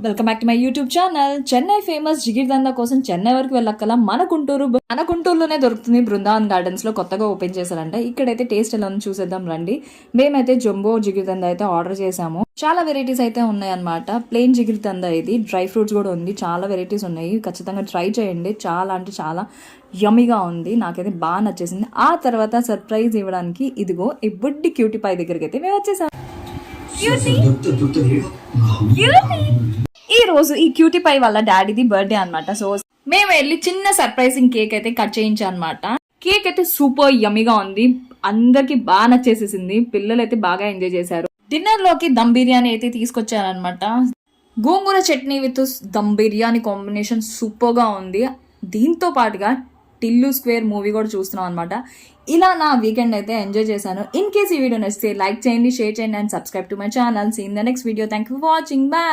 Welcome back to my YouTube channel. Chennai famous jigarthanda కోసం చెన్నై వరకు వెళ్ళక్కల మన గుంటూరులోనే దొరుకుతుంది. బృందావన్ గార్డెన్స్ లో కొత్తగా ఓపెన్ చేశారంట. ఇక్కడైతే టేస్ట్ ఎలా ఉందో చూసేద్దాం రండి. మేమైతే జంబో జిగిర్దందా అయితే ఆర్డర్ చేసాము. చాలా వెరైటీస్ అయితే ఉన్నాయి అనమాట. ప్లెయిన్ జిగిర్దందా ఇది, డ్రై ఫ్రూట్స్ కూడా ఉంది, చాలా వెరైటీస్ ఉన్నాయి. ఖచ్చితంగా ట్రై చేయండి. చాలా అంటే చాలా యమ్మీగా ఉంది. నాకైతే బాగా నచ్చేసింది. ఆ తర్వాత సర్ప్రైజ్ ఇవ్వడానికి ఇదిగో ఈ బుడ్డి క్యూటీ పై దగ్గరికి అయితే మేము వచ్చేసాం. ఈ రోజు ఈ క్యూటీ పై వాళ్ళ డాడీది బర్త్డే అనమాట. సో మేము వెళ్ళి చిన్న సర్ప్రైజింగ్ కేక్ అయితే కట్ చేయించాం అనమాట. కేక్ అయితే సూపర్ యమ్మీగా ఉంది. అందరికి బాగా నచ్చేసేసింది. పిల్లలు అయితే బాగా ఎంజాయ్ చేశారు. డిన్నర్ లోకి దమ్ బిర్యానీ అయితే తీసుకొచ్చారనమాట. గోంగూర chutney with dum biryani combination super గా ఉంది. దీంతో పాటుగా టిల్లు స్క్వేర్ మూవీ కూడా చూస్తున్నాం అనమాట. ఇలా నా వీకెండ్ అయితే ఎంజాయ్ చేశాను. ఇన్ కేస్ ఈ వీడియో నచ్చితే లైక్ చేయండి, షేర్ చేయండి and subscribe to my channel. See in the next video. Thank you for watching. By.